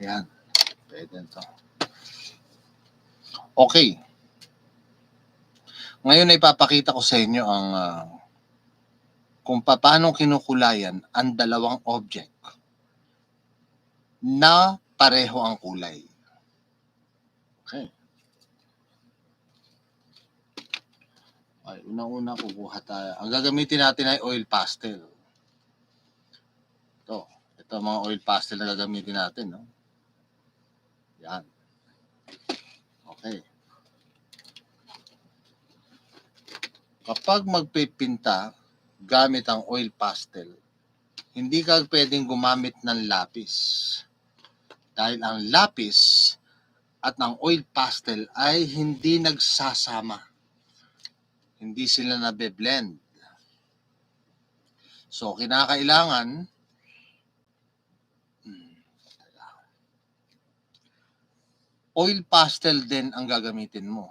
Yan. Pwede ito. Okay. Ngayon ay ipapakita ko sa inyo ang kung paano kinukulayan ang dalawang object na pareho ang kulay. Okay. Ay, unang-una kukuha tayo. Ang gagamitin natin ay oil pastel. Ito mga oil pastel na gagamitin natin, no? Yan. Okay. Kapag magpipinta gamit ang oil pastel, hindi ka pwedeng gumamit ng lapis. Dahil ang lapis at ang oil pastel ay hindi nagsasama. Hindi sila nabe-blend. So, kinakailangan oil pastel din ang gagamitin mo.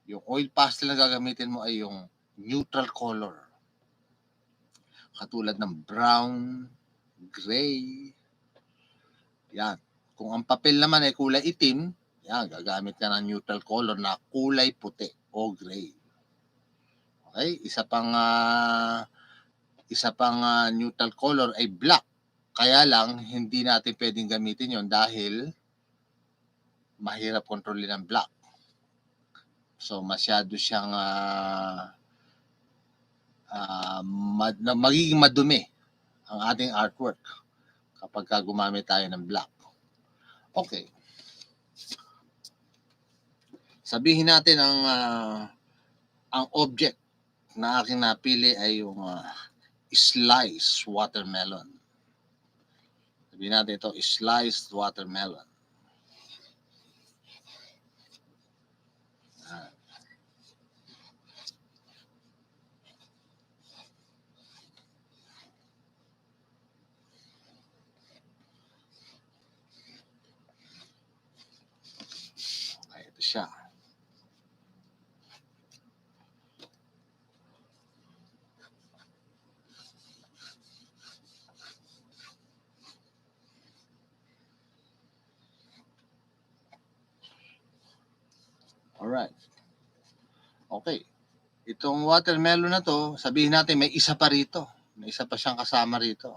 Yung oil pastel na gagamitin mo ay yung neutral color. Katulad ng brown, gray. Yan. Kung ang papel naman ay kulay itim, yan, gagamit ka ng neutral color na kulay puti o gray. Okay? Isa pang neutral color ay black. Kaya lang, hindi natin pwedeng gamitin yon dahil mahirap kontrolin ang black. So, masyado siyang magiging madumi ang ating artwork kapag gumamit tayo ng black. Okay. Sabihin natin ang object na aking napili ay yung sliced watermelon. Sabihin natin ito, sliced watermelon. Okay, ito siya. Alright. Okay. Itong watermelon na to, sabihin natin may isa pa rito. May isa pa siyang kasama rito.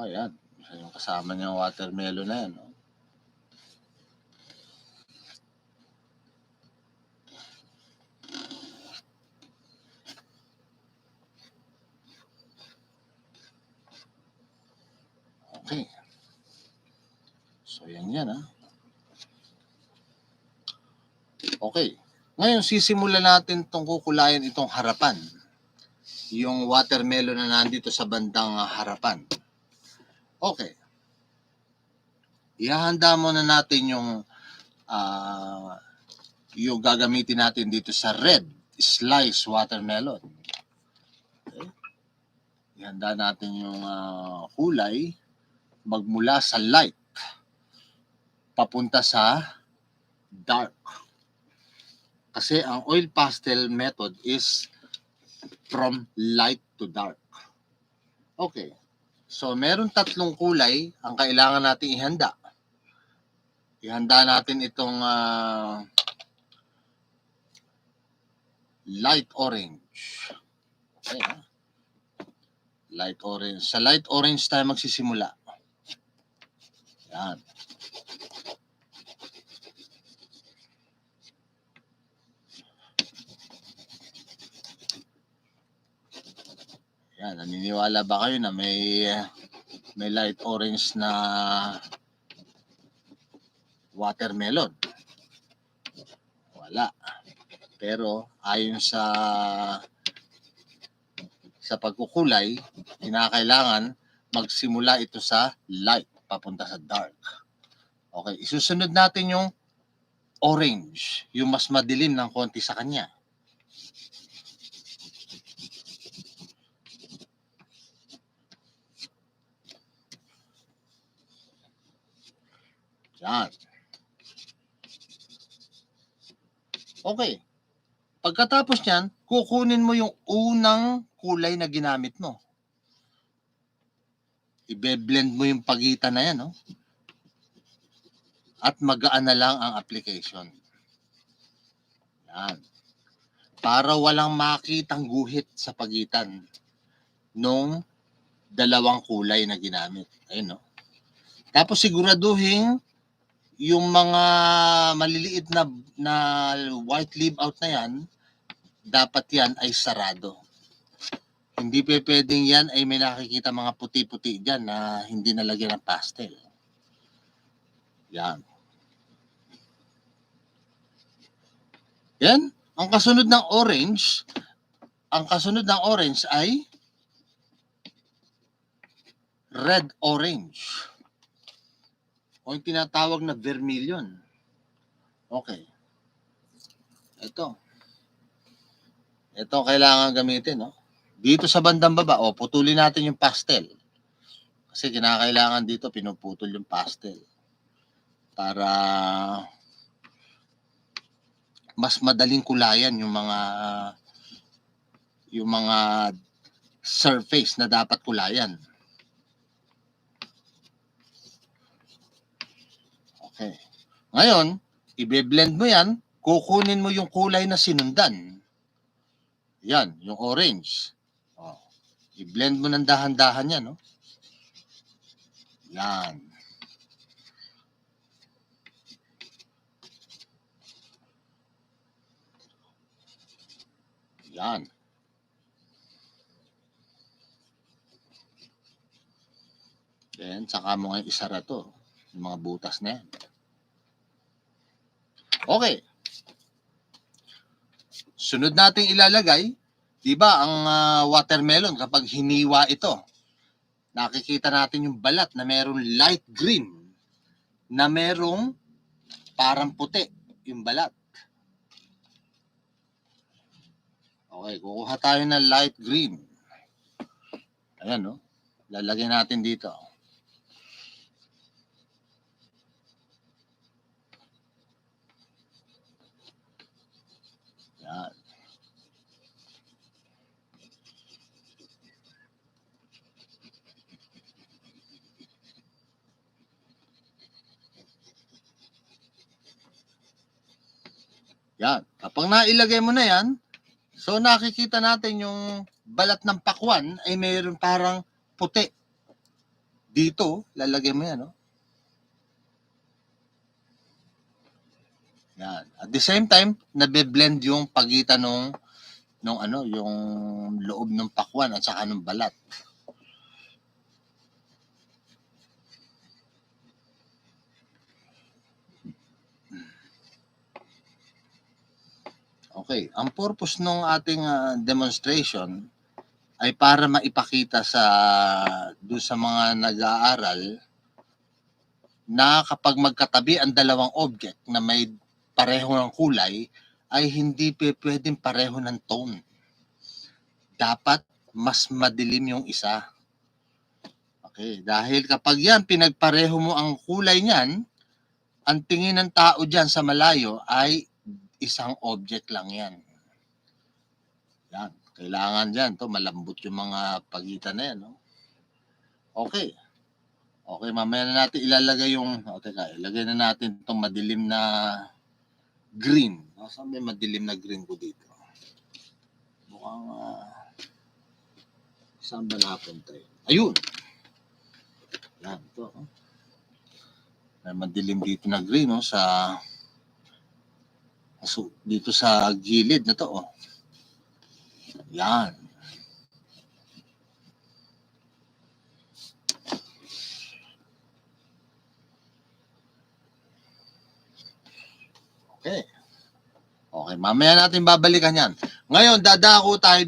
Yan. Yung kasama niya yung watermelon na yan. No? Okay. So, yan ha. Okay. Ngayon, sisimulan natin itong kukulayan itong harapan. Yung watermelon na nandito sa bandang harapan. Okay. Ihahanda muna natin yung gagamitin natin dito sa red sliced watermelon. Okay. Ihanda natin yung kulay magmula sa light papunta sa dark. Kasi ang oil pastel method is from light to dark. Okay. So, meron tatlong kulay ang kailangan natin ihanda. Ihanda natin itong light orange. Okay, light orange. Sa light orange tayo magsisimula. Yan. Yan, naniniwala ba kayo na may light orange na watermelon? Wala. Pero ayon sa pagkukulay, kinakailangan magsimula ito sa light papunta sa dark. Okay, isusunod natin yung orange, yung mas madilim ng konti sa kanya. Yan. Okay. Pagkatapos niyan, kukunin mo yung unang kulay na ginamit mo. Ibe-blend mo yung pagitan na yan, no? At magaan na lang ang application. Yan. Para walang makitang guhit sa pagitan nung dalawang kulay na ginamit. Ayun, no? Tapos siguraduhin yung mga maliliit na white leave out na yan, dapat yan ay sarado. Hindi pwedeng yan ay may nakikita mga puti-puti dyan na hindi nalagyan ng pastel. Yan. Yan. Ang kasunod ng orange ay red-orange. O yung tinatawag na vermilion. Okay. Ito kailangan gamitin, no? Dito sa bandang baba, putulin natin yung pastel. Kasi kinakailangan dito, pinuputol yung pastel. Para mas madaling kulayan yung mga surface na dapat kulayan. Okay. Ngayon, ibe-blend mo yan, kukunin mo yung kulay na sinundan. Yan, yung orange. I-blend mo ng dahan-dahan yan, no? Yan. Yan. Then, saka mo ngayon isara to. Yung mga butas na yan. Okay. Sunod nating ilalagay, di ba, ang watermelon kapag hiniwa ito, nakikita natin yung balat na merong light green, na merong parang puti yung balat. Okay, kukuha tayo ng light green. Ayan, no? Lalagyan natin dito. Yan. Yan. Kapag nailagay mo na yan, so nakikita natin yung balat ng pakwan ay mayroon parang puti. Dito, lalagay mo yan, no? Yan. At the same time, nabe-blend yung pagitan yung loob ng pakwan at saka ng balat. Okay, ang purpose ng ating demonstration ay para maipakita doon sa mga nag-aaral na kapag magkatabi ang dalawang object na may pareho ng kulay, ay hindi pwedeng pareho ng tone. Dapat mas madilim yung isa. Okay, dahil kapag yan, pinagpareho mo ang kulay niyan, ang tingin ng tao dyan sa malayo ay isang object lang yan. Yan. Kailangan dyan, malambot yung mga pagitan na yan. No? Okay. Okay, mamaya na natin ilalagay ilagay na natin itong madilim na green. Saan may madilim na green ko dito? Mukhang, saan ba napunta yun? Ayun! Yan, ito. May madilim dito na green, no? Dito sa gilid na to, Yan. Okay. Okay, mamaya natin babalikan yan. Ngayon, dadako tayo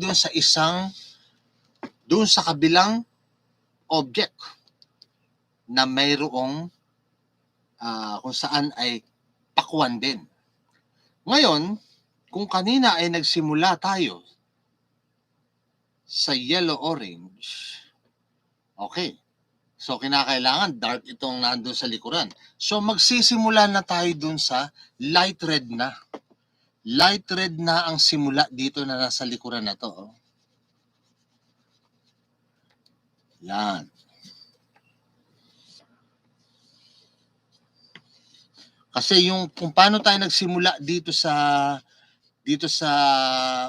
dun sa kabilang object na mayroong kung saan ay pakwan din. Ngayon, kung kanina ay nagsimula tayo sa yellow-orange, okay, So, kinakailangan dark itong nandun sa likuran. So, magsisimula na tayo dun sa light red na. Light red na ang simula dito na nasa likuran na to. Oh. Yan. Kasi yung kung paano tayo nagsimula dito sa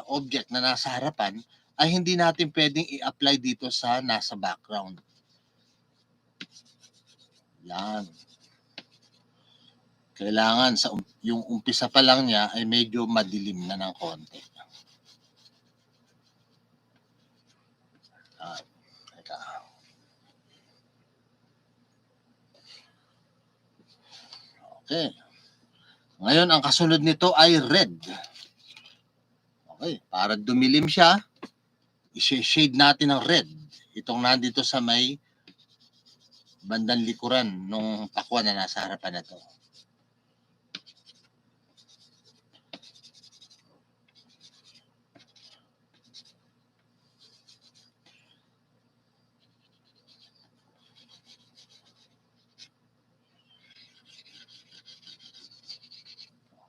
object na nasa harapan ay hindi natin pwedeng i-apply dito sa nasa background. Yan. Kailangan sa yung umpisa pa lang niya ay medyo madilim na ng konti. Teka. Okay. Ngayon, ang kasunod nito ay red. Okay, para dumilim siya, i-shade natin ng red. Itong nandito sa may bandang likuran nung pakwan na nasa harapan na to.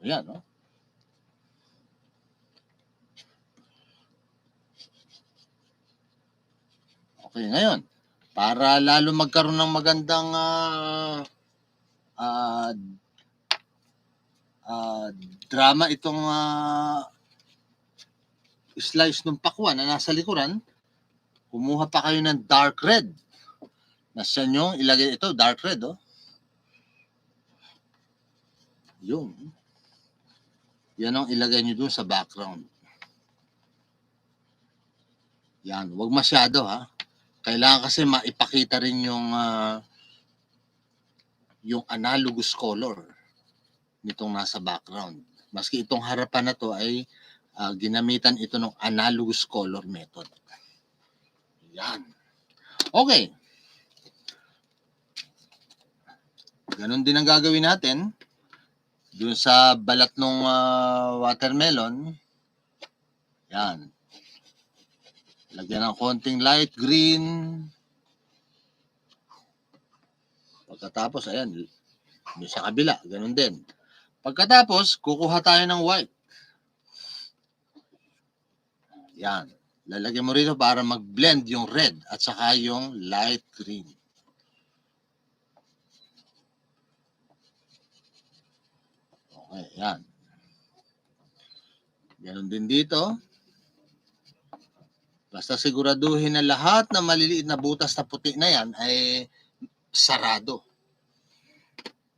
Ayan, no? Okay, ngayon, para lalo magkaroon ng magandang drama itong slice ng pakwan na nasa likuran, kumuha pa kayo ng dark red. Nasa nyo, ilagay ito, dark red, oh. Yun. Yan ang ilagay nyo dun sa background. Yan, wag masyado ha. Kailangan kasi maipakita rin yung analogous color nitong nasa background. Maski itong harapan na to ay ginamitan ito ng analogous color method. Yan. Okay. Ganon din ang gagawin natin dun sa balat ng watermelon. Yan. Lagyan ng konting light green. Pagkatapos, ayan, sa kabila, ganun din. Pagkatapos, kukuha tayo ng white. Yan. Lalagyan mo rito para mag-blend yung red at saka yung light green. Okay, yan. Ganun din dito. Basta siguraduhin na lahat na maliliit na butas na puti na yan ay sarado.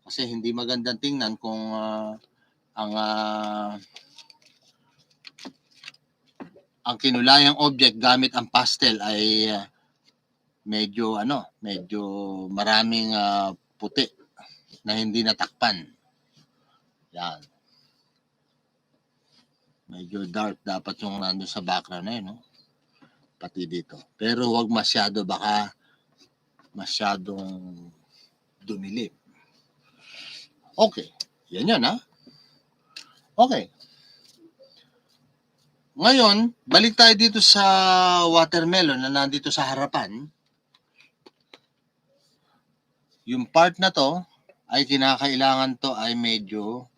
Kasi hindi magandang tingnan kung ang kinulayang object gamit ang pastel ay medyo maraming puti na hindi natakpan. Yan. Medyo dark dapat yung nandun sa background na yun, no? Pati dito. Pero huwag masyado, baka masyadong dumilim. Okay. Yan, ha? Okay. Ngayon, balik tayo dito sa watermelon na nandito sa harapan. Yung part na to ay kinakailangan to ay medyo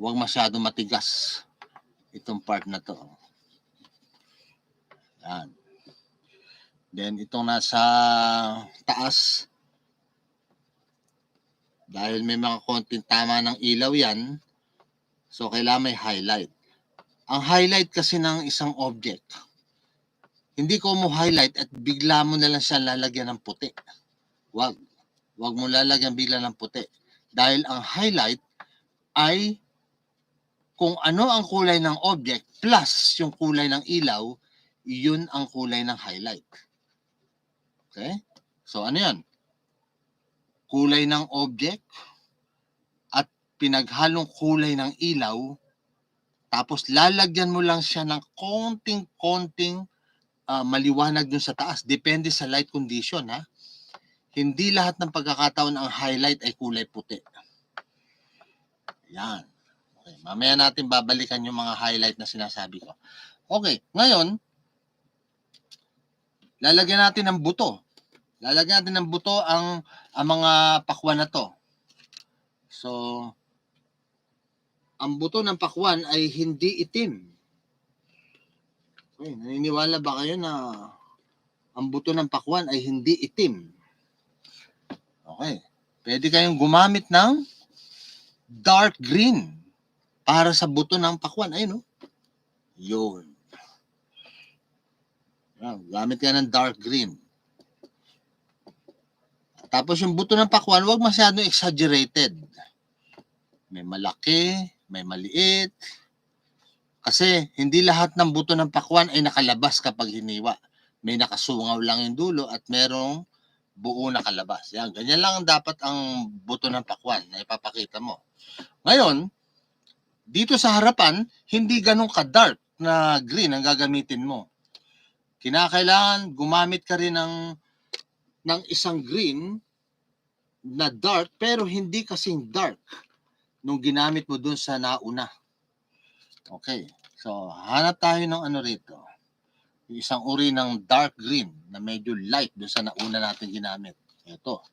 huwag masyado matigas itong part na to. Yan. Then itong nasa taas, dahil may mga konting tama ng ilaw yan, so kailangan may highlight. Ang highlight kasi ng isang object, hindi ko mo highlight at bigla mo na lang siya lalagyan ng puti. Wag mo lalagyan bigla ng puti. Dahil ang highlight ay kung ano ang kulay ng object plus yung kulay ng ilaw, yun ang kulay ng highlight. Okay? So ano yan? Kulay ng object at pinaghalong kulay ng ilaw, tapos lalagyan mo lang siya ng konting maliwanag dun sa taas. Depende sa light condition, ha? Hindi lahat ng pagkakataon ang highlight ay kulay puti. Yan. Okay, mamaya natin babalikan yung mga highlight na sinasabi ko. Okay, ngayon, lalagyan natin ng buto. Lalagyan natin ng buto ang mga pakwan na to. So, ang buto ng pakwan ay hindi itim. Okay, naniniwala ba kayo na ang buto ng pakwan ay hindi itim? Okay. Pwede kayong gumamit ng dark green para sa buto ng pakwan. Ayun, no? Yun. Gamit ka ng dark green. Tapos yung buto ng pakwan, huwag masyadong exaggerated. May malaki, may maliit. Kasi hindi lahat ng buto ng pakwan ay nakalabas kapag hiniwa. May nakasungaw lang yung dulo at merong buo nakalabas. Yan, ganyan lang dapat ang buto ng pakwan na ipapakita mo. Ngayon, dito sa harapan, hindi ganun ka-dark na green ang gagamitin mo. Kinakailangan gumamit ka rin ng isang green na dark pero hindi kasing dark nung ginamit mo dun sa nauna. Okay. So, hanap tayo ng ano rito. Yung isang uri ng dark green na medyo light dun sa nauna natin ginamit. Ito.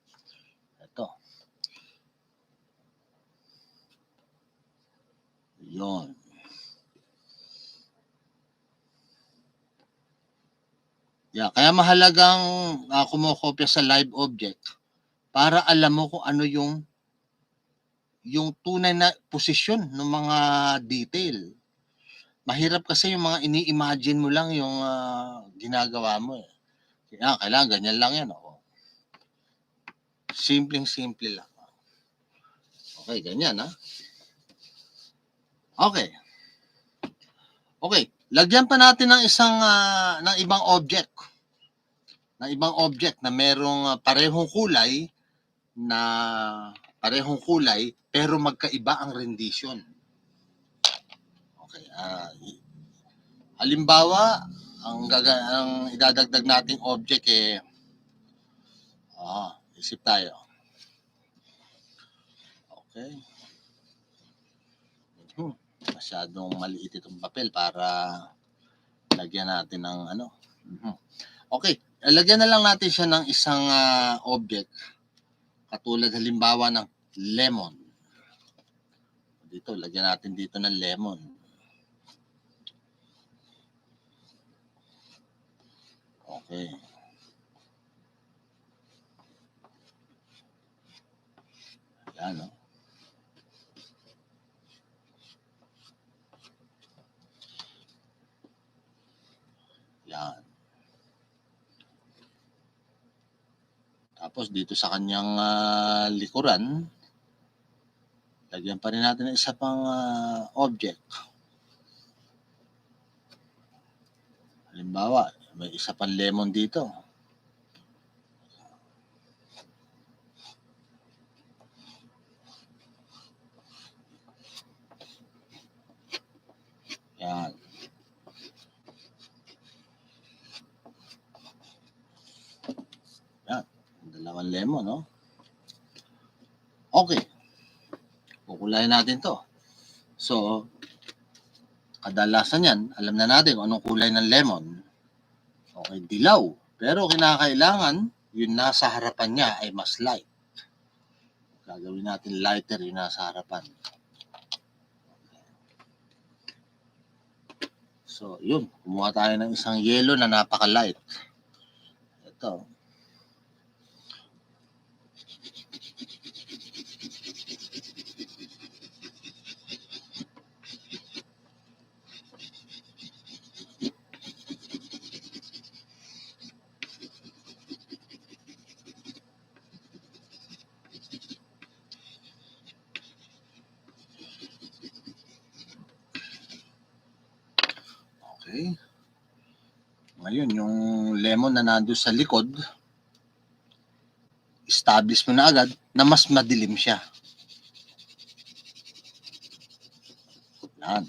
Yun. Yeah, kaya mahalagang kumokopya sa live object para alam mo kung ano yung tunay na posisyon ng mga detail. Mahirap kasi yung mga ini-imagine mo lang yung ginagawa mo eh. Kaya kailangan ganyan lang yan. Oh. Simpleng-simple lang. Okay, ganyan ha. Okay. Okay, lagyan pa natin ng ng ibang object. Ng ibang object na merong parehong kulay pero magkaiba ang rendition. Okay, halimbawa, ang idadagdag nating object isip tayo. Okay. Masyadong maliit itong papel para lagyan natin ng ano. Okay, lagyan na lang natin siya ng isang object. Katulad halimbawa ng lemon. Dito, lagyan natin dito ng lemon. Okay. Yan, no? Yan. Tapos dito sa kanyang likuran, lagyan pa rin natin ng isa pang object. Halimbawa, may isa pang lemon dito. Yan. Yan. Dalawang lemon, no? Okay. Kukulayan natin to. So, kadalasan yan, alam na natin kung anong kulay ng lemon. Okay, dilaw. Pero kinakailangan, yung nasa harapan niya ay mas light. Gagawin natin lighter yung nasa harapan. So, yun. Kumuha tayo ng isang yellow na napaka-light. Ito. Okay. Ngayon, yung lemon na nandun sa likod, establish mo na agad na mas madilim siya. Yan.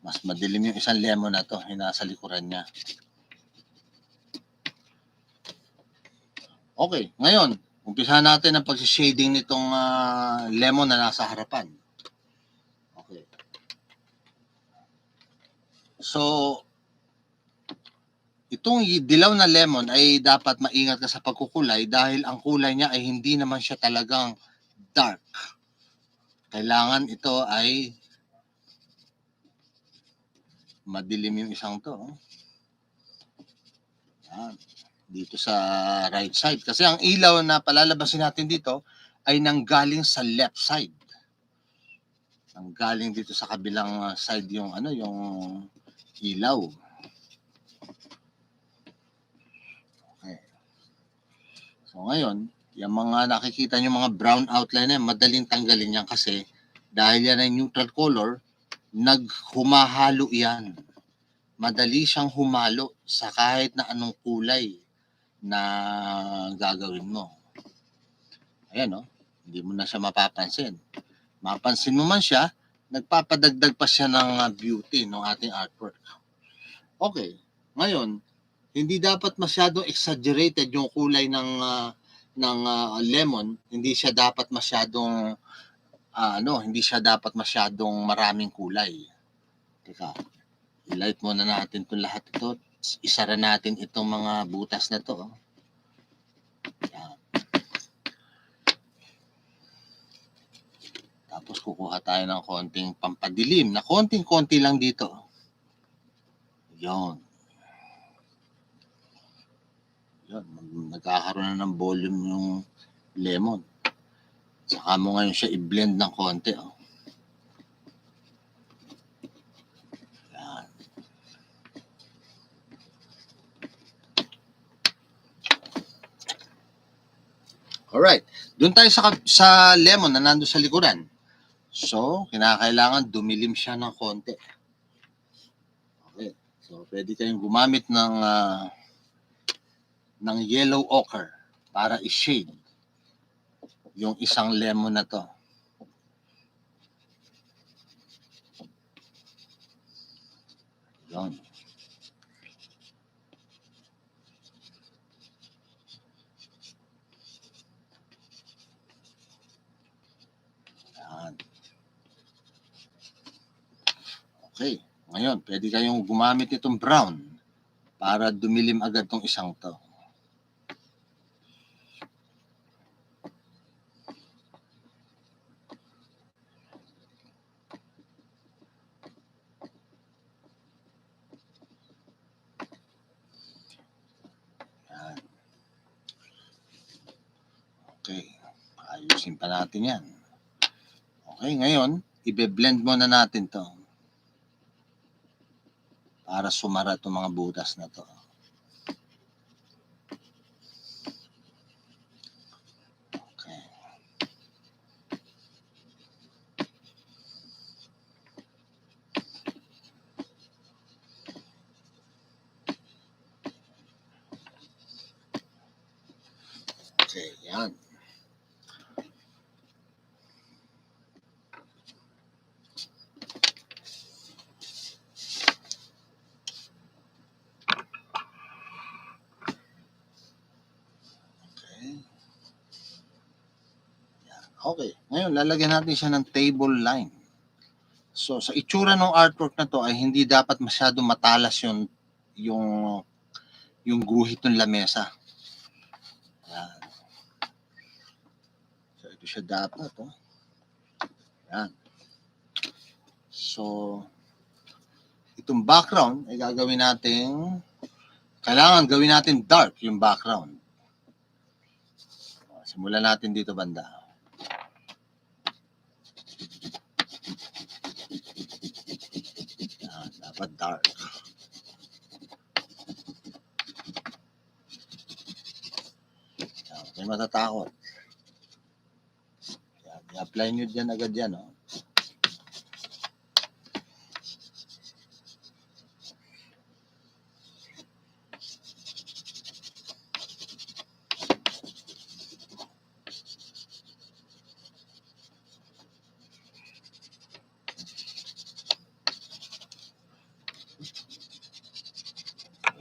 Mas madilim yung isang lemon na to, yung nasa likuran niya. Okay, ngayon, umpisahan natin ang pag-shading nitong lemon na nasa harapan. Okay. So, itong dilaw na lemon ay dapat maingat ka sa pagkukulay dahil ang kulay niya ay hindi naman siya talagang dark. Kailangan ito ay madilim yung isang to. Yan. Dito sa right side. Kasi ang ilaw na palalabasin natin dito ay nanggaling sa left side. Nanggaling dito sa kabilang side yung yung ilaw. Okay. So ngayon, yung mga nakikita nyo mga brown outline na madaling tanggalin yan kasi dahil yan ay neutral color, naghumahalo yan. Madali siyang humalo sa kahit na anong kulay na gagawin mo. Ayan, hindi mo na siya mapapansin. Mapansin mo man siya, nagpapadagdag pa siya ng beauty ng ating artwork. Okay, ngayon, hindi dapat masyadong exaggerated yung kulay ng lemon. Hindi siya dapat masyadong hindi siya dapat masyadong maraming kulay. Teka, i-light muna natin 'tong lahat ito. Isara natin itong mga butas na to. Yan. Tapos kukuha tayo ng konting pampadilim na konting-konti lang dito. Yon. Yan, nagkakaroon na ng volume yung lemon. Saka mo ngayon siya i-blend ng konti. Yan. Alright. Doon tayo sa lemon na nandun sa likuran. So, kinakailangan dumilim siya ng konti. Okay. So, pwede kayong gumamit ng yellow ochre para i-shade yung isang lemon na to. Yan. Yan. Okay. Ngayon, pwede kayong gumamit itong brown para dumilim agad tong isang to. Yan. Okay. Ayusin pa natin yan. Okay, ngayon, ibe-blend muna natin to para sumara itong mga butas na to. Okay. Okay, yan. Okay. Ngayon, lalagyan natin siya ng table line. So, sa itsura ng artwork na to ay hindi dapat masyadong matalas yung guhit ng lamesa. Yan. So, ito siya dapat. Yan. So, itong background ay kailangan gawin natin dark yung background. Simulan natin dito banda. Yan, dapat dark. Yan, may matatakot. Yan, i-apply nyo dyan agad yan.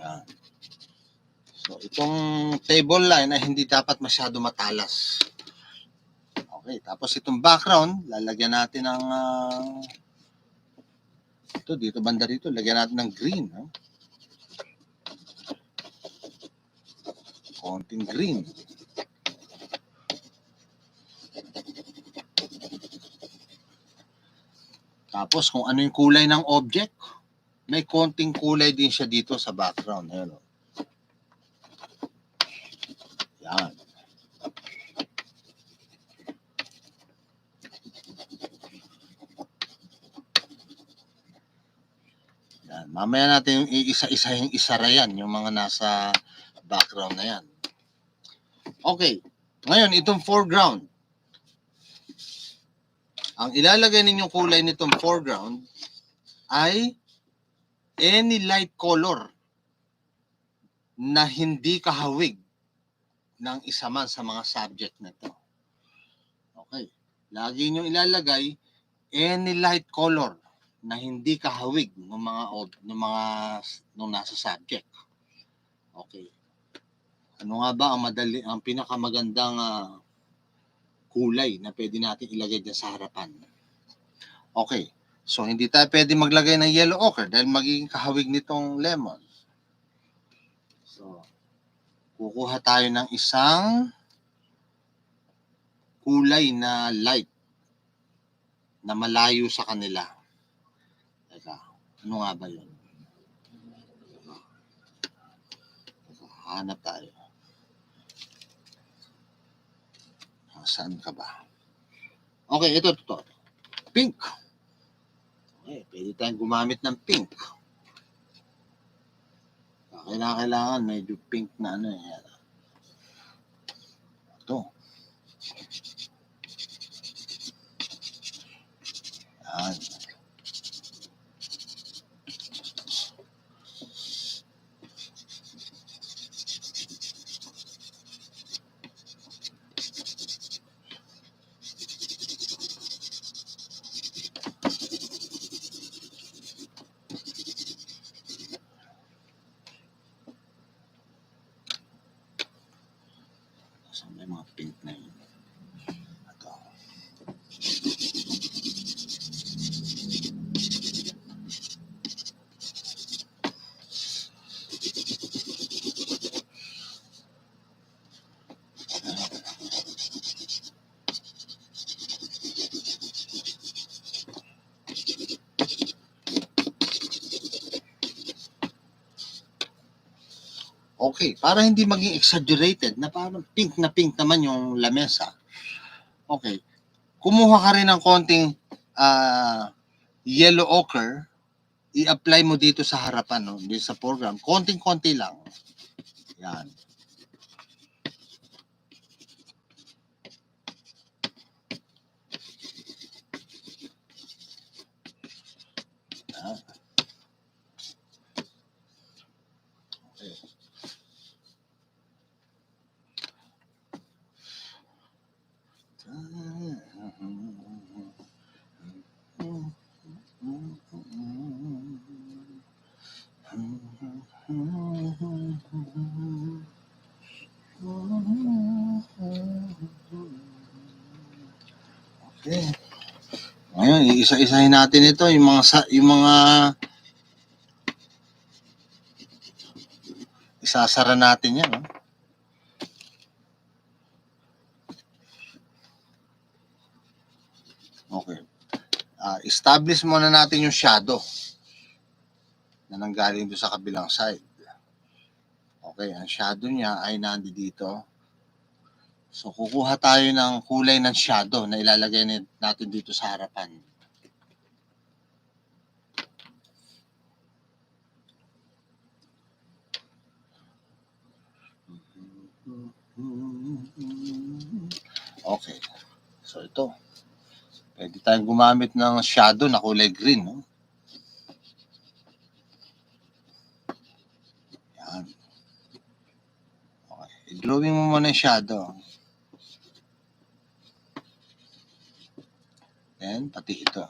Yan. So, itong table line ay hindi dapat masyado matalas. Okay, tapos itong background, lalagyan natin ng dito banda rito, lagyan natin ng green. konting green. Tapos kung ano yung kulay ng object, may konting kulay din siya dito sa background. Ayan, oh. Yan. Yan. Mamaya natin yung iisa-isahing isara yan, yung mga nasa background na yan. Okay. Ngayon, itong foreground. Ang ilalagay ninyong kulay nitong foreground ay any light color na hindi kahawig ng isa man sa mga subject na ito. Okay. Lagi nyo ilalagay any light color na hindi kahawig ng nung nasa subject. Okay. Ano nga ba ang pinakamagandang kulay na pwede natin ilagay dyan sa harapan? Okay. So, hindi tayo pwede maglagay ng yellow ochre dahil magiging kahawig nitong lemon. So, kukuha tayo ng isang kulay na light na malayo sa kanila. Teka, ano nga ba yun? Hanap tayo. Saan ka ba? Okay, ito. Pink. Okay, pwede tayong gumamit ng pink. Kailangan medyo pink na ano yan. Ito. Yan. So, may mga pink na yun. Ito. Okay, para hindi maging exaggerated na parang pink naman yung lamesa. Okay. Kumuha ka rin ng konting yellow ochre, i-apply mo dito sa harapan, no? Dito sa program. Konting-konti lang. Yan. Yan. Okay. Okay. Ngayon, iisa-isahin natin ito, yung mga isasara natin yan, no? Okay. Establish muna natin yung shadow na nanggaling doon sa kabilang side. Okay, ang shadow niya ay nandito. So, kukuha tayo ng kulay ng shadow na ilalagay natin dito sa harapan. Okay. So, ito. Pwede tayong gumamit ng shadow na kulay green, no? Yan. Okay. I-drawing mo muna yung shadow. Then, pati ito.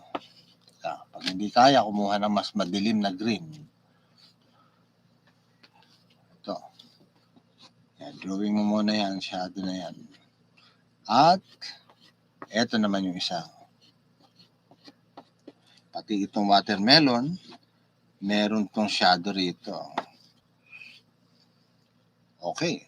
Pag hindi kaya, kumuha ng mas madilim na green. Ito. Yan, drawing mo muna yan, shadow na yan. At, ito naman yung isa. Pati itong watermelon, meron tong shadow rito. Okay.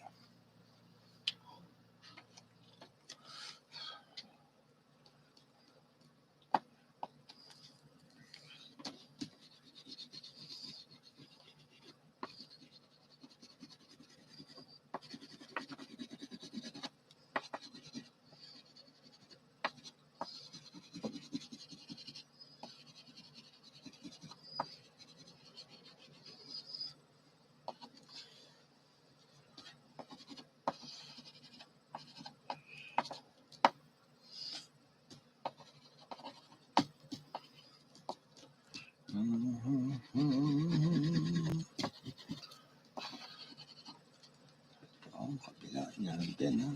Kabila, yan din, ha?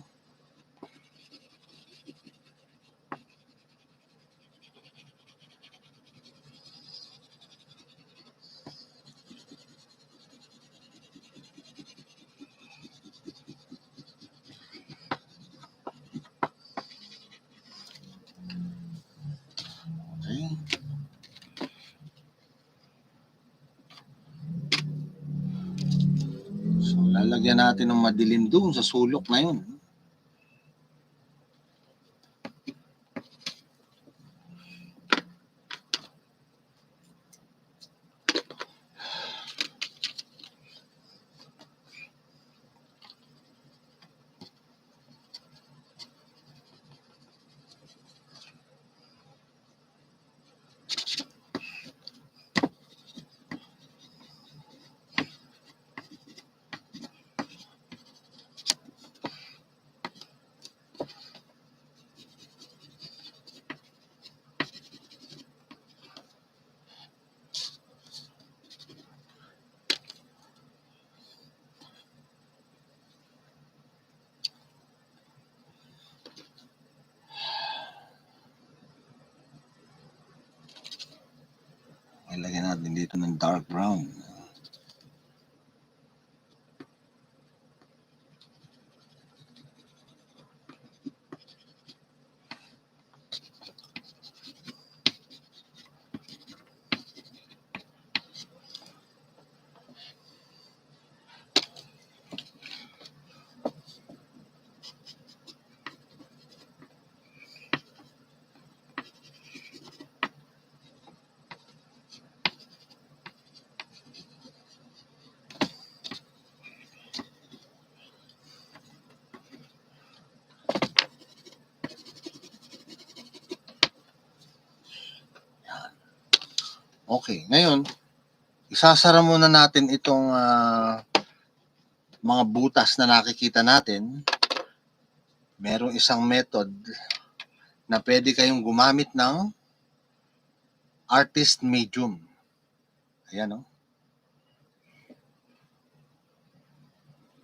Okay. So, lalagyan natin ng madilim doon sa sulok na yun. Ilagyan natin dito ng dark brown. Okay, ngayon, isasara muna natin itong mga butas na nakikita natin. Merong isang method na pwede kayong gumamit ng artist medium. Ayan, no?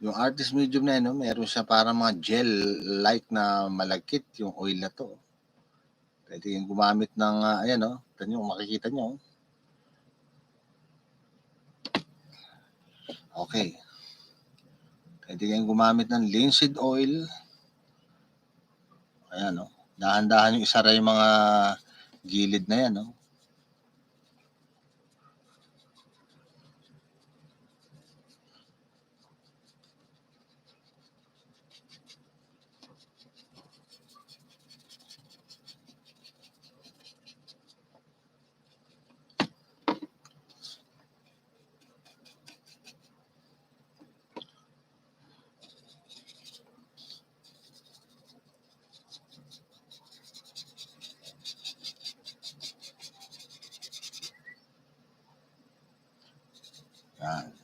Yung artist medium na yun, no? Meron siya parang mga gel-like na malagkit yung oil na to. Pwede kayong gumamit ng, ayan, no? Ito nyo, makikita nyo. Okay. Pwede kayong gumamit ng linseed oil. Ayan, no? Dahan-dahan yung isara yung mga gilid na yan, no? Yan.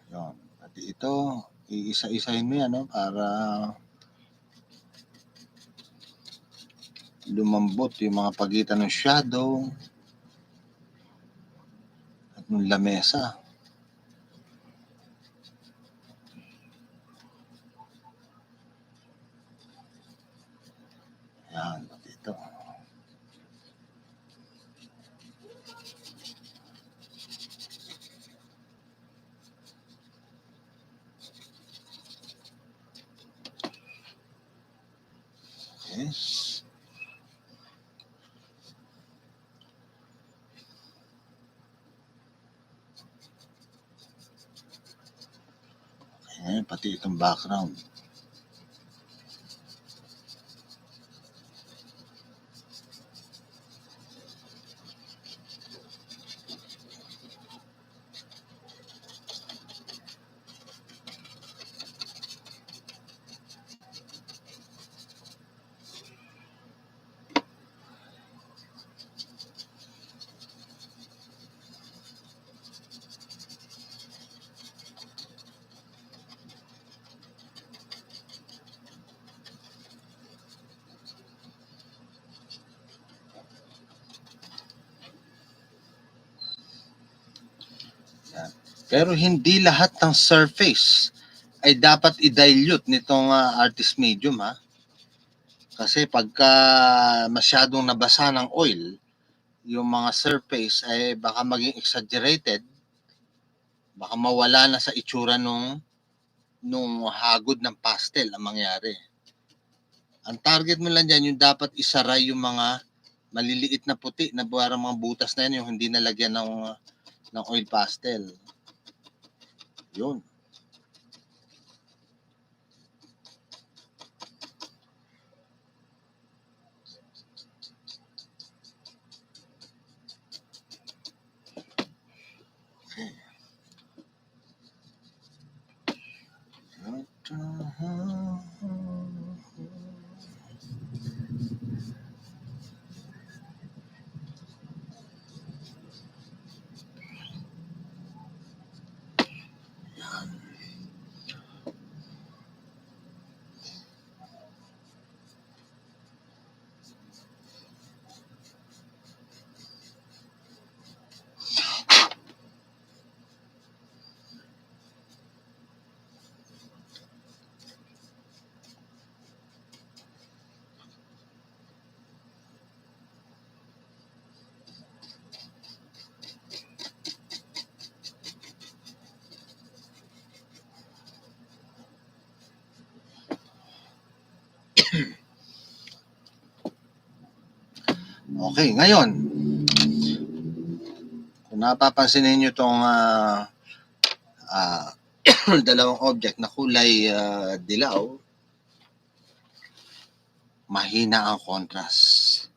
Yun. At ito, iisa-isahin mo yan, no? Para lumambot yung mga pagitan ng shadow at ng lamesa. Yan, at ito. Ayan, pati itong background. Pero hindi lahat ng surface ay dapat i-dilute nitong artist medium, ha. Kasi pagka masyadong nabasa ng oil, yung mga surface ay baka maging exaggerated, baka mawala na sa itsura nung hagod ng pastel ang mangyari. Ang target mo lang dyan, yung dapat isaray yung mga maliliit na puti na parang mga butas na yan, yung hindi nalagyan ng oil pastel. Yun. Okay, ngayon, kung napapansin niyo itong dalawang object na kulay dilaw, mahina ang contrast.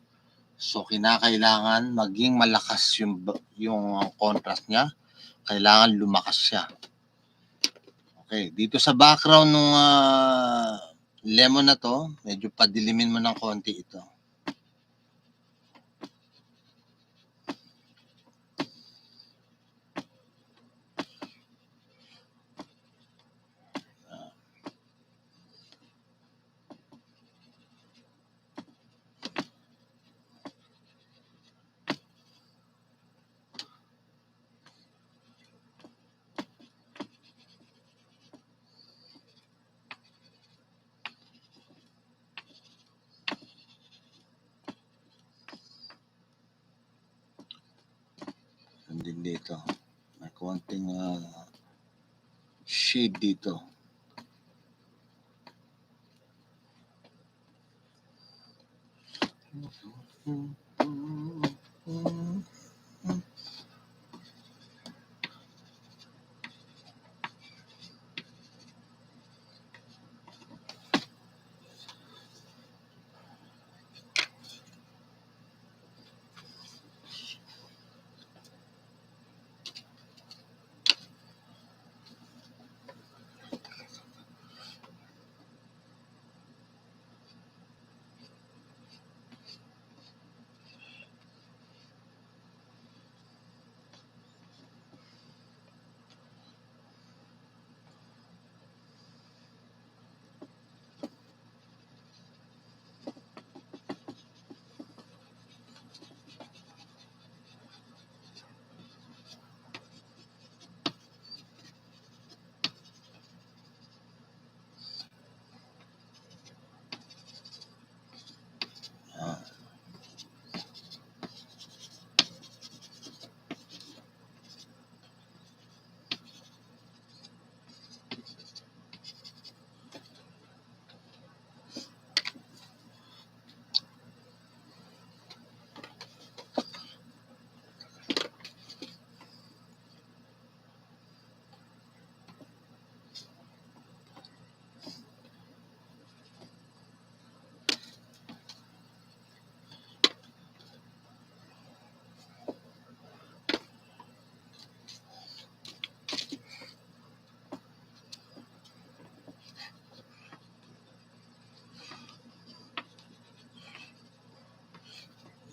So, kinakailangan maging malakas yung contrast niya. Kailangan lumakas siya. Okay, dito sa background ng lemon na to, medyo padilimin mo ng konti ito. And din dito, may konting shade dito.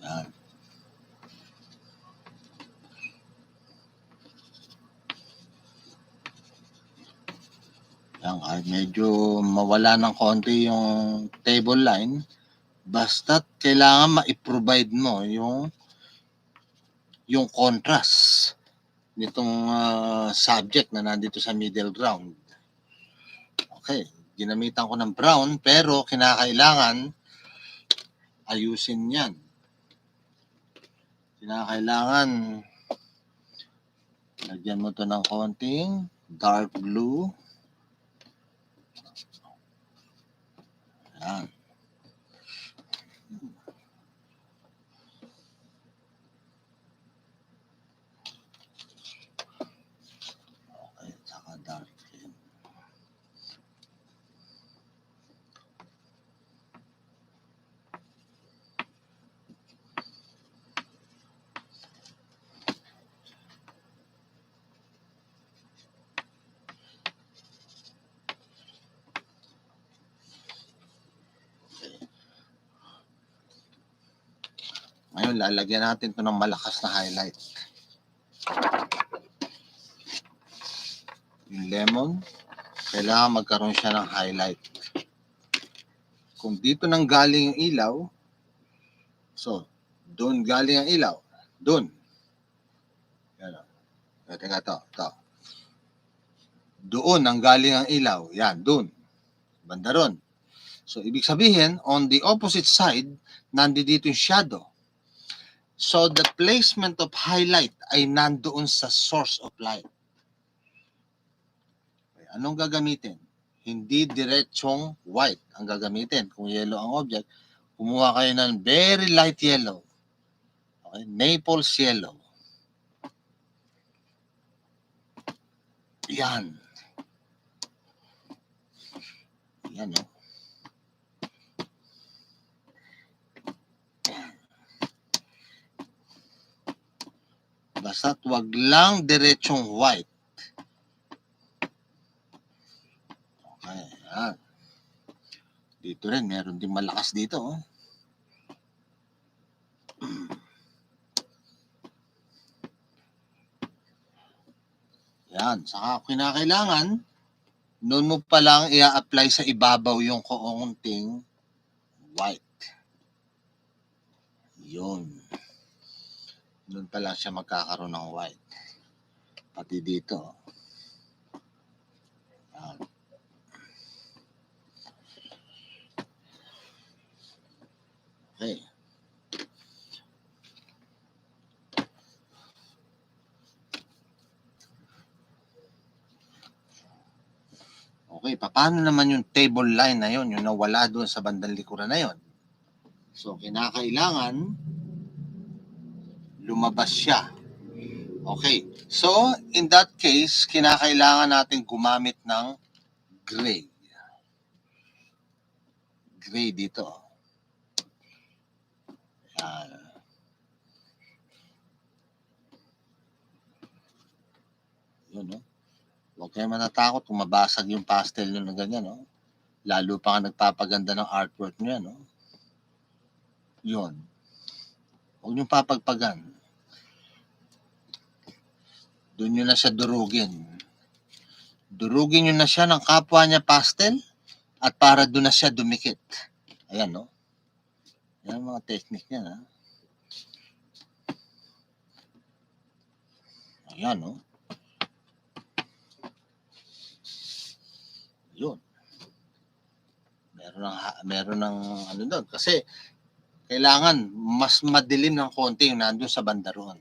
Yan. Yan, kahit medyo mawala ng konti yung table line, basta't kailangan ma-provide mo yung contrast nitong subject na nandito sa middle ground. Okay, ginamitan ko ng brown pero kinakailangan ayusin yan. Kinakailangan lagyan mo to ng konting dark blue. Yan. Okay, saka dark green. Ngayon, lalagyan natin to ng malakas na highlight. Yung lemon, kailangan magkaroon siya ng highlight. Kung dito nang galing yung ilaw, so, doon galing ang ilaw. Doon. Yan. Teka, to. Doon ang galing ang ilaw. Yan, doon. Banda ron. So, ibig sabihin, on the opposite side, nandito yung shadow. So, the placement of highlight ay nandoon sa source of light. Okay, anong gagamitin? Hindi diretsong white ang gagamitin. Kung yellow ang object, kumuha kayo ng very light yellow. Okay? Naples yellow. Yan. Yan, no? Basta't wag lang diretsong white. Okay, yan. Dito rin, meron din malakas dito. Oh. Yan, saka kinakailangan, noon mo pa lang i-apply sa ibabaw yung kaunting white. Yun. Noon pa lang siya magkakaroon ng white. Pati dito. Yan. Okay. Okay, paano naman yung table line na yun, yung nawala doon sa bandang likuran na yun? So, kinakailangan lumabas siya. Okay. So, in that case, kinakailangan natin gumamit ng gray. Gray dito. Yan. Yun, no? Huwag kayo manatakot kung mabasag yung pastel nyo na ganyan, no? Lalo pa nga nagpapaganda ng artwork nyo yan, no? Yun. Huwag nyo papagpagan. Doon nyo na siya durugin. Durugin nyo na siya ng kapwa niya pastel at para doon na siya dumikit. Ayan, no? Yan ang mga technique niya, ha? Ayan, no? Yun. Meron ng ano doon. Kasi, kailangan mas madilim ng konti yung nandun sa bandaron.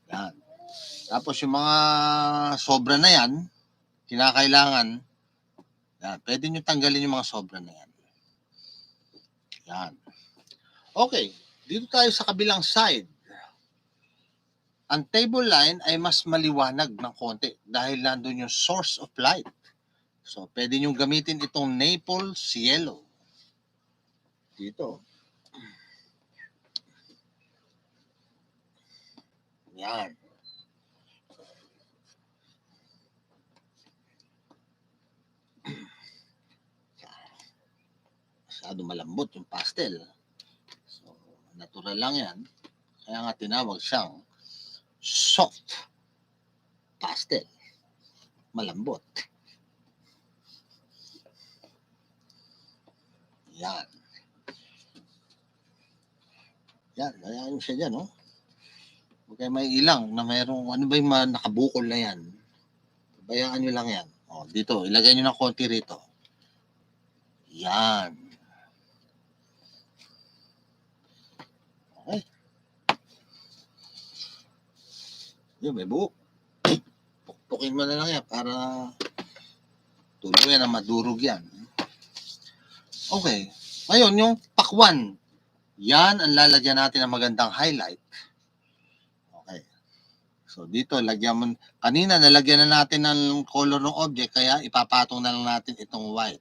Yan. Tapos yung mga sobra na yan, kinakailangan, yan, pwede nyo tanggalin yung mga sobra na yan. Yan. Okay, dito tayo sa kabilang side. Ang table line ay mas maliwanag ng konti dahil nandun yung source of light. So, pwede nyo gamitin itong Naples yellow. Dito. Yan. masyadong malambot yung pastel. So, natural lang yan. Kaya nga tinawag siyang soft pastel. Malambot. Yan. Yan, ayan siya dyan, no? Huwag kayo may ilang na mayroong, ano ba yung nakabukol na yan? Bayaan nyo lang yan. O, dito, ilagay nyo ng konti rito. Yan. Okay. Yun, may buhok. Pukpukin mo na lang yan para tuluyan na madurog yan. Okay. Ngayon, yung pakwan. Yan ang lalagyan natin ng magandang highlight. Okay. So, dito, lagyan mo. Kanina, nalagyan na natin ng color ng object, kaya ipapatong na lang natin itong white.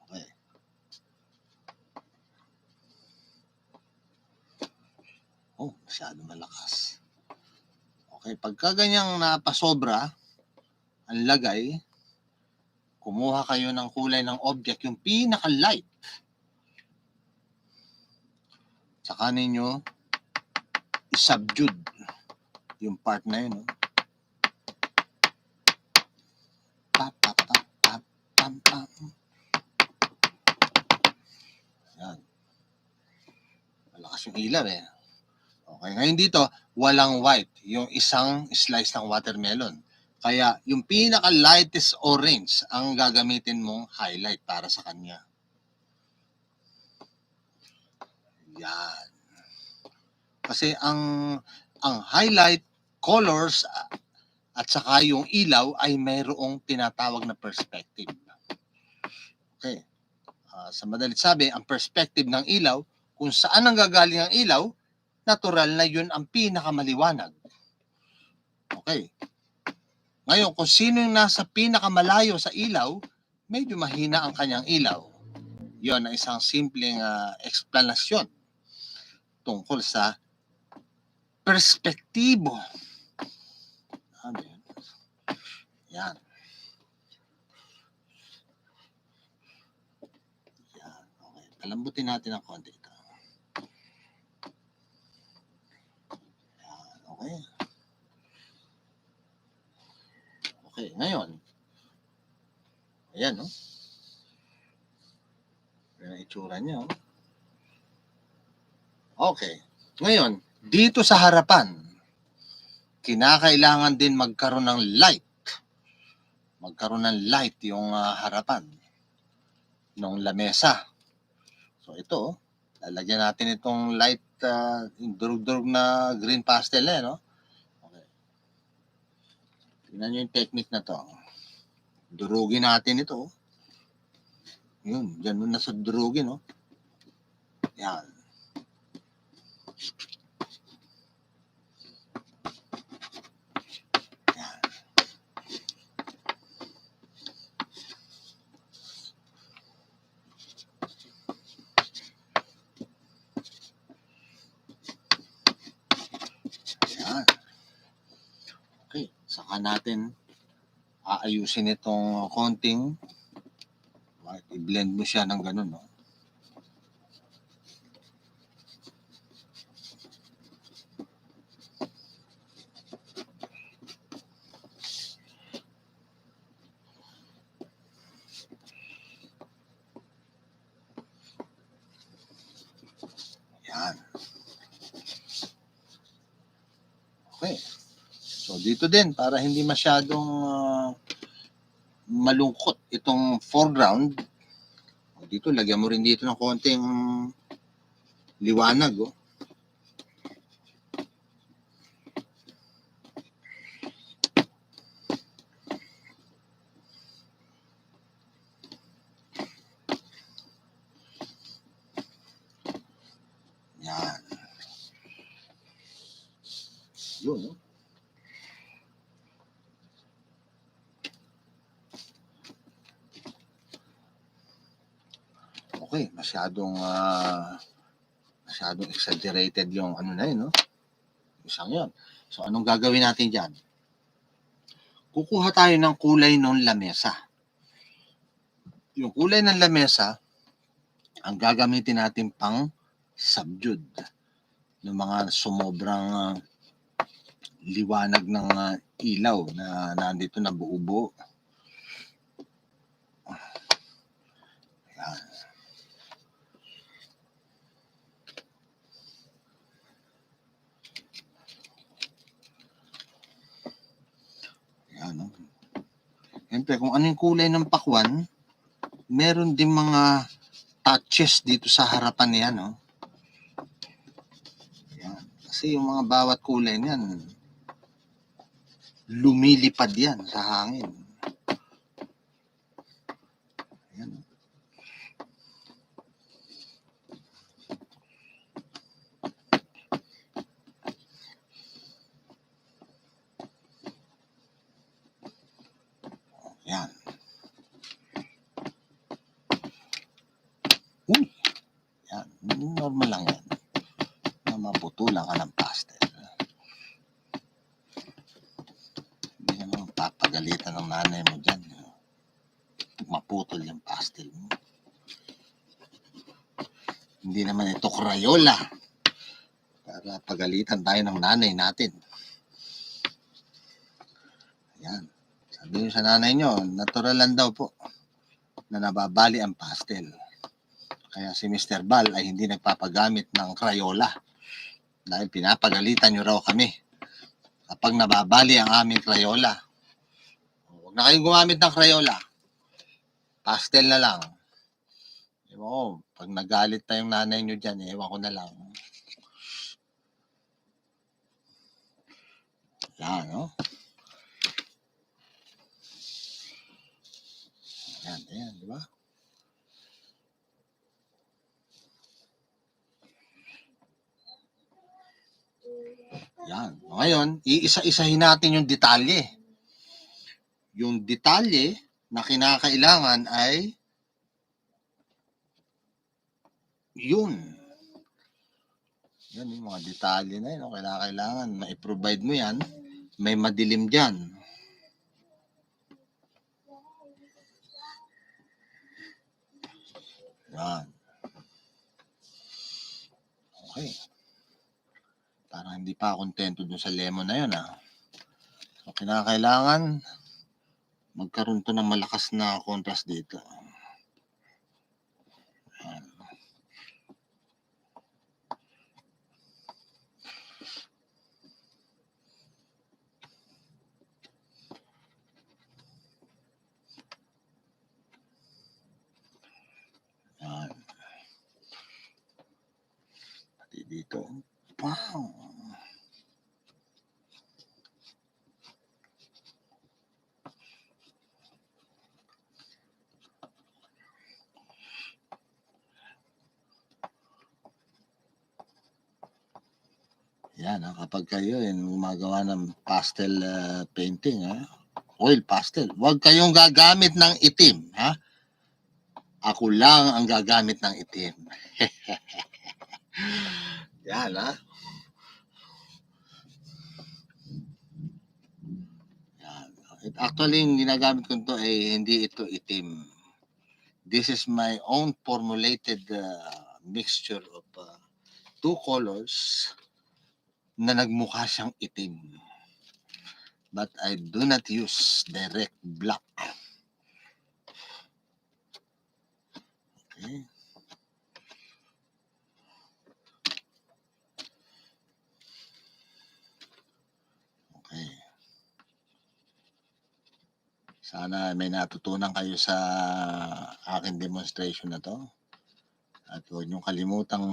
Okay. Oh, masyado malakas. Okay, pagka ganyang napasobra ang lagay, kumuha kayo ng kulay ng object, yung pinaka-light. Saka ninyo i-subdued yung part na yun. No? Pap, pap, pap, pap, pam, pam. Yan. Malakas yung ilaw eh. Okay, ngayon dito, walang white. Yung isang slice ng watermelon. Kaya yung pinaka-lightest orange ang gagamitin mong highlight para sa kanya. Yan. Kasi ang highlight colors at saka yung ilaw ay mayroong tinatawag na perspective. Okay. Sa madalit sabi, ang perspective ng ilaw, kung saan ang gagaling ang ilaw, natural na yun ang pinakamaliwanag. Okay. Ngayon, kung sino yung nasa pinakamalayo sa ilaw, medyo mahina ang kanyang ilaw. Yun ang isang simpleng explanasyon tungkol sa perspektibo. Yan. Yan. Okay. Palambutin natin ng konti ito. Yan. Okay. Okay. Ngayon. Ayan, no? Yan ang itsura niya. Okay. Ngayon, dito sa harapan, kinakailangan din magkaroon ng light. Magkaroon ng light yung harapan ng lamesa. So ito, lalagyan natin itong light, yung durug-durug na green pastel eh, no? Okay. Tingnan nyo yung technique na to. Durugin natin ito. Yun, dyan mo na sa durugin, no? Yan. Okay, saka natin aayusin itong konting, i-blend mo siya ng ganun, no? Yan. Okay. So, dito din, para hindi masyadong malungkot itong foreground, dito, lagyan mo rin dito ng konting liwanag, oh. Yan. Yun, no? Okay, masyadong exaggerated yung ano na yun, no? Isang yun. So, anong gagawin natin dyan? Kukuha tayo ng kulay ng lamesa. Yung kulay ng lamesa, ang gagamitin natin pang subdued ng mga sumobrang liwanag ng ilaw na nandito na buo-buo. Yan. Yan, no? Siyempre, kung ano yung kulay ng pakwan, meron din mga touches dito sa harapan niya, no? Yan. Kasi yung mga bawat kulay niyan, lumilipad yan sa hangin. Yan. Yan. Uy! Yan. Normal lang yan. Na maputulan ka ng pastel. Hindi ka naman papagalitan ng nanay mo dyan. Maputol yung pastel mo. Hindi naman ito Crayola para pagalitan tayo ng nanay natin. Yan. Sabi nyo sa nanay nyo, natural lang daw po na nababali ang pastel. Kaya si Mr. Bal ay hindi nagpapagamit ng Crayola dahil pinapagalitan nyo raw kami kapag nababali ang aming Crayola. Huwag na kayong gumamit ng Crayola. Pastel na lang. Ewan ko, pag nagalit pa yung nanay nyo dyan, ewan ko na lang. Yan, no? Yan, di ba? Yan. Ngayon, iisa-isahin natin yung detalye. Yung detalye na kinakailangan ay yun. Yan yung mga detalye na yun. Kailangan ma-provide mo yan. May madilim dyan. Yan. Okay. Parang hindi pa kontento dun sa lemon na yun, ha. So, kinakailangan magkaroon to ng malakas na contrast dito. Yan. Yan. Pati dito. Wow. Yan, kapag kayo gumagawa ng pastel painting, oil pastel, huwag kayong gagamit ng itim, ha? Ako lang ang gagamit ng itim. Yan, ha? Yan. Actually, yung ginagamit ko ito ay hindi ito itim. This is my own formulated mixture of two colors na nagmukha siyang itim. But I do not use direct black. Okay. Okay. Sana may natutunan kayo sa aking demonstration na to. At huwag niyong kalimutang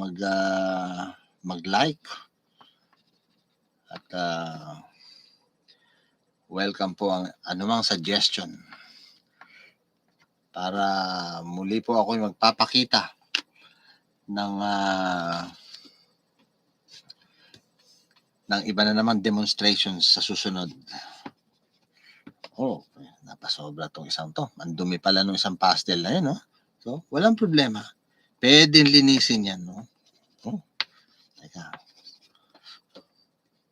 mag-like. At welcome po ang anumang suggestion para muli po ako magpapakita ng iba na naman demonstrations sa susunod. Oh, napasobra tong isang to. Ang dumi pala ng isang pastel na yun, no? So, walang problema. Pwedeng linisin yan, no? Oh, teka.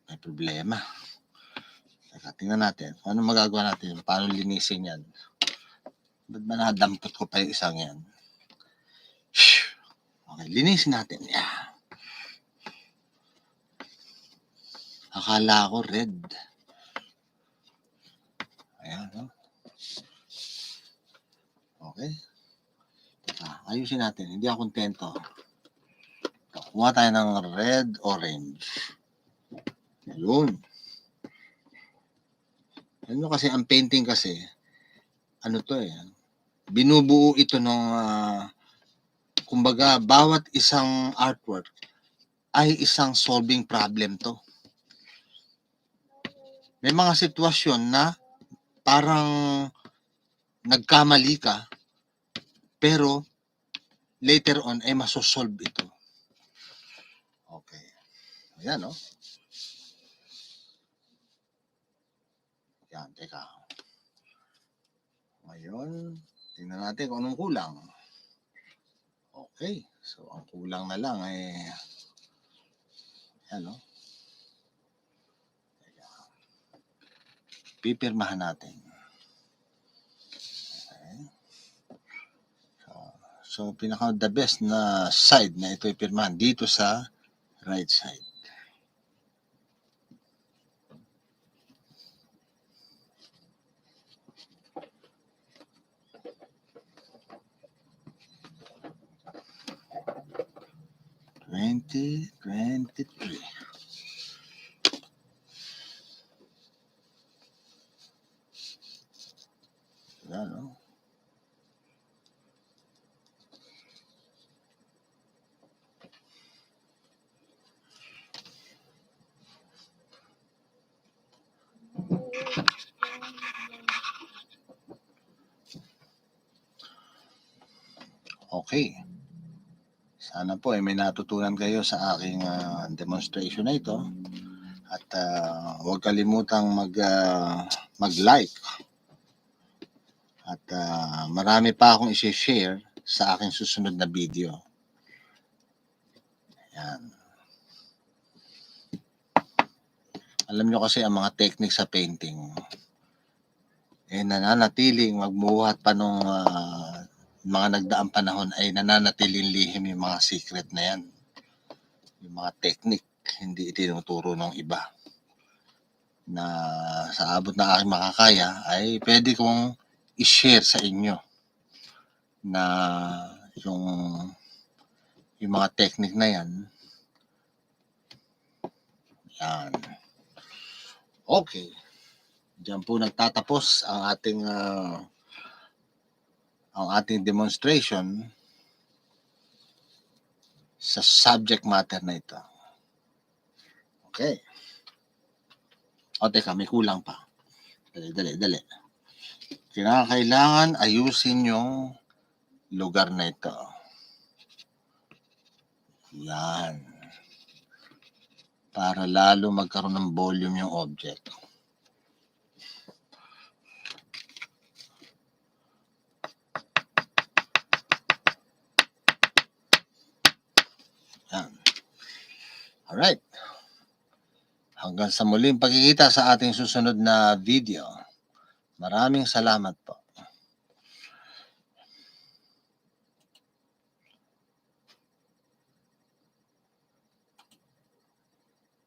May problema. Teka, tingnan natin. Ano magagawa natin? Paano linisin yan? Ba't ba nadampot ko pa yung isang yan? Okay, linisin natin. Yeah. Akala ko red. Ayan, no? Okay. Ayusin natin. Hindi ako kontento. Kuha tayo ng red, orange. Yun. Ano kasi, ang painting kasi, ano to eh, binubuo ito ng, kumbaga, bawat isang artwork ay isang solving problem to. May mga sitwasyon na parang nagkamali ka, pero later on ay masosolve ito. Okay. Ayan, no? Yan, teka. Ngayon, tingnan natin kung anong kulang. Okay. So, ang kulang na lang ay, ano, pipirmahan natin. Okay. So pinaka the best na side na ito ipirmahan dito sa right side. Twenty 23. Yan, no? Okay. Sana po ay may natutunan kayo sa aking demonstration na ito. At huwag kalimutang mag-like. At marami pa akong i-share sa aking susunod na video. Yan. Alam nyo kasi ang mga technique sa painting, nananatiling magbuhat pa nung mga nagdaang panahon ay nananatiling lihim yung mga secret na yan. Yung mga technique, hindi itinuturo ng iba. Na sa abot na aking makakaya, ay pwede kong i-share sa inyo na yung mga technique na yan. Yan. Okay. Diyan po nagtatapos ang ating demonstration sa subject matter na ito. Okay. O teka, may kulang pa. Dali. Kailangan ayusin yung lugar na ito. Yan. Para lalo magkaroon ng volume yung object. Yan. Alright. Hanggang sa muling pagkikita sa ating susunod na video. Maraming salamat po.